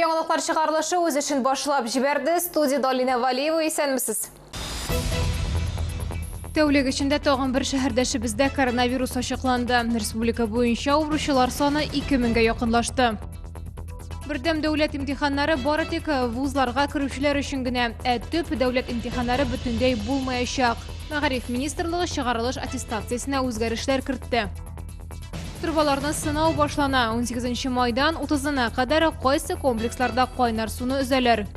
Яңалыклар чыгарылышы үз эшен башлап җибәрде. Студияда Алина Валиева, исәнмесез? Тәүлек эчендә тагын бер шәһәрдәшебездә коронавирус ачыкланды. Республика буенча авыручылар саны 2000-гә якынлашты. Бердәм дәүләт имтиханнары бары тик вузларга керүчеләр өчен генә, төп дәүләт имтиханнары бөтенләй булмаячак. Мәгариф министрлыгы чыгарылыш аттестациясенә үзгәрешләр кертте. Турбаларны сынау башлана. 18 майдан 30-на кадәр кайсы комплексларда кайнар суны өзәләр.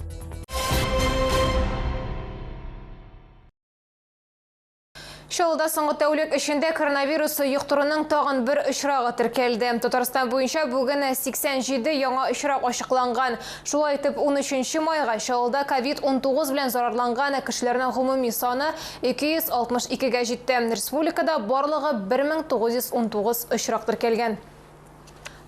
Шалыда соңгы тәүлек эчендә коронавирус йоктыруның тагын бер очрагы теркәлде. Татарстан буенча бүген 87 яңа очрак ачыкланган. Шулай итеп 13 майга Шалыда COVID-19 белән зарарланган кешеләрнең гомуми саны 262-гә җитте. Республикада барлыгы 1919 очрак теркәлгән.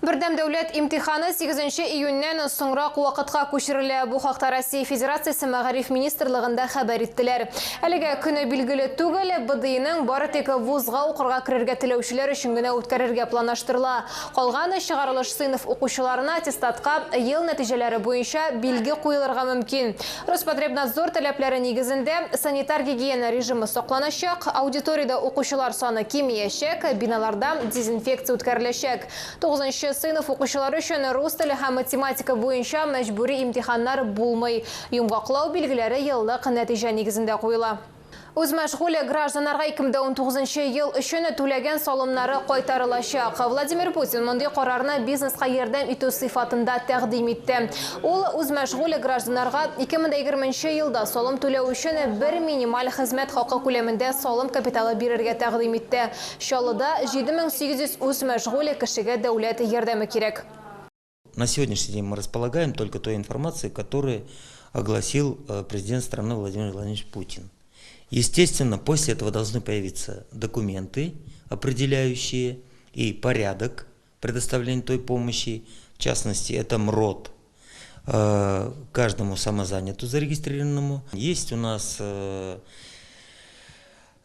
Бердәм дәүләт имтиханы 8 июньнән соңрак вакытка күчерелә. Бу хакта Россия Федерациясе Мәгариф министрлыгында хәбәр иттеләр. Әлегә көне билгеле түгел, БДИның бары тик вузга укырга керергә теләүчеләр өчен генә үткәрергә планлаштырыла. Калган чыгарылыш сыйныф укучыларына аттестатка ел нәтиҗәләре буенча билге куелырга мөмкин. Роспотребнадзор таләпләре нигезендә санитар гигиена режимы сакланачак, аудиториядә укучылар саны кимиячәк, биналарда дезинфекция үткәреләчәк. 9 сыйныф укучылары өчен рус теле һәм математика буенча мәҗбүри имтиханнар булмый. Йомгаклау билгеләре еллык нәтиҗә нигезендә куела. Үз мәшгуле гражданнарга 2019 ел өчен түләгән салымнары кайтарылачак. Владимир Путин мондый карарны бизнеска ярдәм итү сыйфатында тәкъдим итте. Ул үз мәшгуле гражданнарга 2020 елда салым түләү өчен бер минималь хезмәт хакы күләмендә салым капиталы бирергә тәкъдим итте. Шалыда 7800 үз мәшгуле кешегә дәүләт ярдәме кирәк. На сегодняшний день мы располагаем только той информацией, которую огласил президент страны Владимир Владимирович Путин. Естественно, после этого должны появиться документы, определяющие и порядок предоставления той помощи. В частности, это МРОД каждому самозаняту зарегистрированному. Есть у нас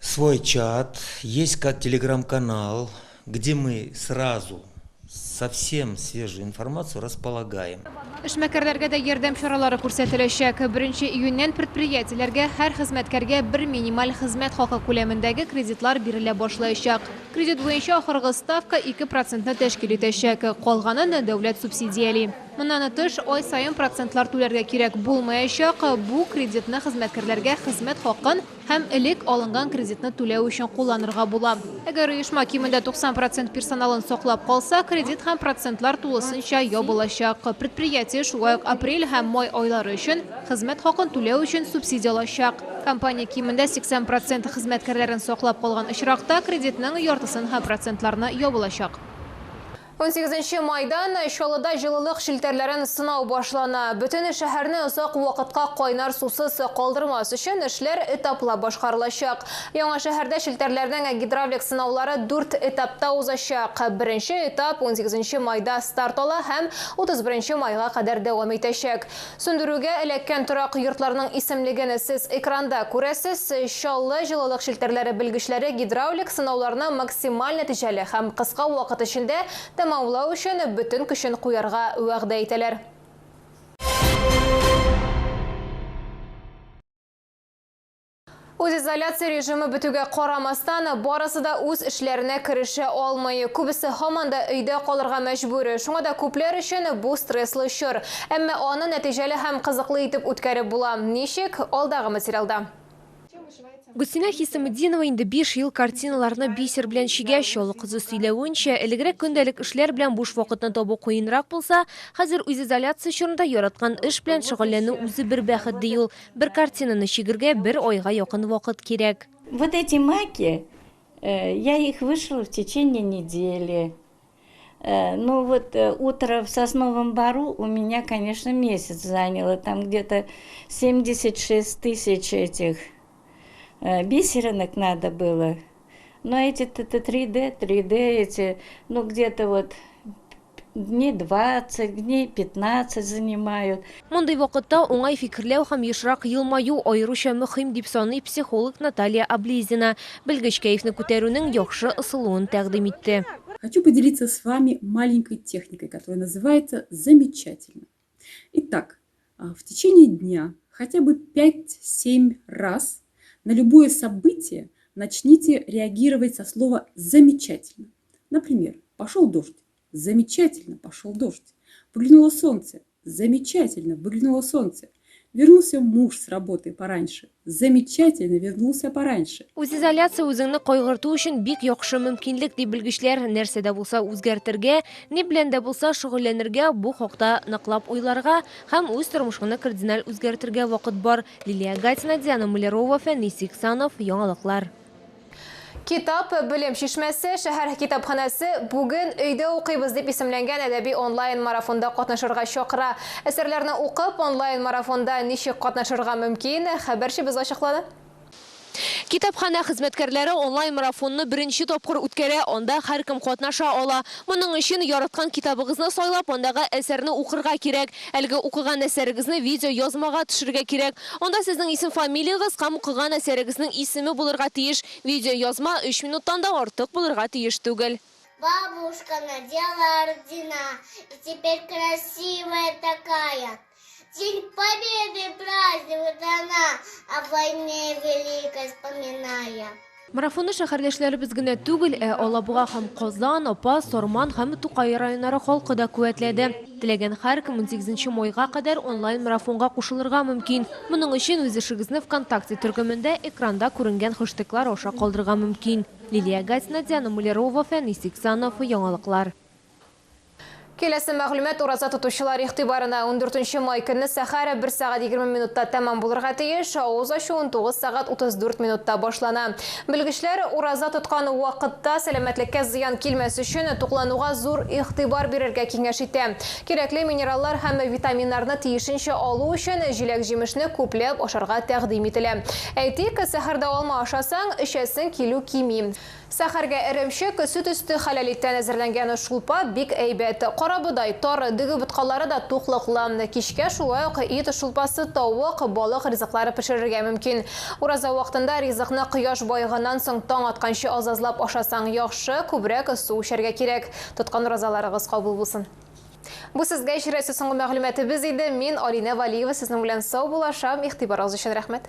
свой чат, есть телеграм-канал, где мы сразу совсем свежую информацию располагаем. Эшмәкәрләргә дә ярдәм чаралары күрсәтеләчәк. 1 июньнән предприятиеләргә һәр хезмәткәргә бер минималь хезмәт хакы күләмендәге кредитлар бирелә башлаячак. Кредит буенча ахыргы ставка 2%-ны тәшкил итәчәк. Калганын дәүләт субсидияли. Моннан тыш ай саен процентлар түләргә кирәк булмаячак. Бу кредитны хезмәткәрләргә хезмәт хакын һәм элек алынган кредитны түләү өчен кулланырга була. Әгәр оешма кимендә 90% персоналын саклап калса, кредит һәм процентлар тулысынча ябылачак. Предприятие шулай ук апрель һәм май айлары өчен хезмәт хакын түләү өчен субсидиялачак. Компания кимендә 80% хезмәткәрләрен саклап калган очракта кредитның яртысын һәм процентларны ябылачак. 18 майдан Шалыда җылылык шелтәрләрен сынау башлана. Бөтен шәһәрне озак вакытка кайнар сусыз калдырмас өчен эшләр этаплап башкарылачак. Яңа шәһәрдә шелтәрләрнең гидравлик сынаулары 4 этапта узачак. Беренче этап 18 майда старт ала һәм 31 майга кадәр дәвам итәчәк. Сүндерүгә эләккән торак йортларның исемлеген сез экранда күрәсез. Шаллы җылылык шелтәрләре белгечләре гидравлик сынауларны максималь нәтиҗәле һәм кыска вакыт эчендә тәмамлау өчен бөтен көчен куярга вәгъдә итәләр. Үз изоляция режимы бетүгә карамастан, барысы да үз эшләренә керешә алмый. Күбесе һаман да өйдә калырга мәҗбүр. Шуңа да күпләр өчен бу стресслы чор. Әмма аны нәтиҗәле һәм кызыклы итеп үткәреп була. Ничек? Алдагы материалда. Гүсина Хисамеддинова инде 5 ел картиналарны бисер белән чигә чалу кызы сөйләвенчә, элегрәк көндәлек эшләр белән буш вакытны табу кыенрак булса, хәзер үз изоляция чорында яраткан эш белән шөгыльләнү үзе бер бәхет ди ул. Бер картинаны чигергә 1 айга якын вакыт кирәк. Вот эти маки, я их вышла в течение недели. Ну вот утро в Сосновом Бору у меня, конечно, месяц заняло. Там где-то 76 тысяч этих бисеринок надо было. Но эти 3D эти, ну где-то вот дней 20, дней 15 занимают. Мондый вакытта уңай фикерләү һәм ешрак елмаю аеруча мөһим дип саный психолог Наталья Облизина. Белгеч кәефне күтәрүнең яхшы ысылуын тәкъдим итте. Хочу поделиться с вами маленькой техникой, которая называется «Замечательно». Итак, в течение дня хотя бы 5-7 раз на любое событие начните реагировать со слова «замечательно». Например, пошел дождь. Замечательно, пошел дождь. Выглянуло солнце. Замечательно, выглянуло солнце. Вернулся муж с работы пораньше. Замечательно, вернулся пораньше. Үз изоляция үзеңне кайгырту өчен бик яхшы мөмкинлек дип белгечләр нәрсәдә булса үзгәртергә, ни белән дә булса шөгыльләнергә, бу хакта ныклап уйларга һәм үз тормышыңны кардиналь үзгәртергә вакыт бар. Лилия Гатина, Диана Мулярова, Фәнис Иксанов, Яңалыклар. Китап белем шишмәсе шәһәр китапханәсе бүген өйдә укыйбыз дип исемләнгән әдәби онлайн марафонда катнашырга чакыра. Әсәрләрне укып, онлайн марафонда ничек катнашырга мөмкин? Хәбәрчебез ачыклады. Китапхана хезмәткәрләре онлайн марафонны беренче тапкыр үткәрә, анда һәркем катнаша ала. Моның өчен яраткан китабыгызны сайлап, андагы әсәрне укырга кирәк. Әлеге укыган әсәрегезне видео язмага төшерергә кирәк. Анда сезнең исем-фамилиягыз һәм укыган әсәрегезнең исеме булырга тиеш. Видео язма 3 минуттан да артык булырга тиеш түгел. Бабушка надела ордена, и теперь красивая такая. День Победы праздник, вот она, о войне великой вспоминая. Марафонны шәһәрдәшләребез генә түгел, Алабуга һәм Казан, Апа, Сорман һәм Тукай районнары халкы да куәтләде. Теләгән һәркем 18 майга кадәр онлайн марафонга кушылырга мөмкин. Моның өчен үз эшегезне ВКонтакте төркемендә экранда күренгән хэштеглар аша калдырырга мөмкин. Лилия Гатина, Диана Мулярова, Фәнис Иксанов, Яңалыклар. Келесі мәгълүмат ураза тотучылар игътибарына 14 май көнне сәхәре 1 сагать 20 минутта тәмам булырга тиеш, авыз ачу 19 сагать 34 минутта башлана. Белгечләр ураза тоткан вакытта сәламәтлеккә зыян килмәс өчен туклануга зур игътибар бирергә киңәш итә. Кирәкле минераллар һәм витаминнарны тиешенчә алу өчен җиләк-җимешне күпләп ашарга тәкъдим ителә. Әйтик, сәхәрдә алма ашасаң, эчәсең килү кими. Сәхәргә эремчек, сөт өсте хәләлиттән әзерләнгән шулпа бик әйбәт. Карабудай, тар, дөге боткалары да тухлыклы. Кичкә шулай ук ит шулпасы, тавык, балык ризыклары пешерергә мөмкин. Ураза вакытында ризыкны кояш байыганнан соң таң атканчы азазлап ашасаң яхшы, күбрәк су эчәргә кирәк. Тоткан уразаларыгыз кабул булсын. Бу сезгә җирәсе соңгы мәгълүматыбыз иде. Мин Алина Валиева сезнең белән сау булашам. Игътибарыгыз өчен рәхмәт.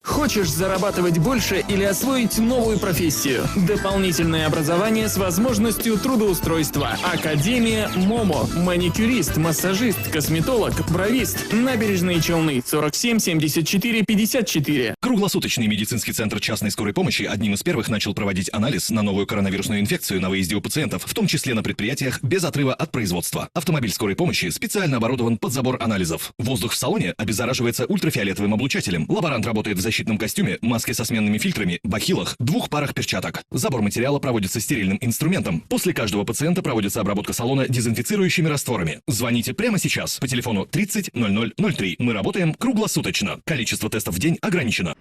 Хочешь зарабатывать больше или освоить новую профессию? Дополнительное образование с возможностью трудоустройства. Академия МОМО. Маникюрист, массажист, косметолог, бровист. Набережные Челны. 47 74 54. Круглосуточный медицинский центр частной скорой помощи одним из первых начал проводить анализ на новую коронавирусную инфекцию на выезде у пациентов, в том числе на предприятиях, без отрыва от производства. Автомобиль скорой помощи специально оборудован под забор анализов. Воздух в салоне обеззараживается ультрафиолетовым облучателем. Лаборант работает в защитном костюме, маске со сменными фильтрами, бахилах, 2 парах перчаток. Забор материала проводится стерильным инструментом. После каждого пациента проводится обработка салона дезинфицирующими растворами. Звоните прямо сейчас по телефону 30 00 03. Мы работаем круглосуточно. Количество тестов в день ограничено.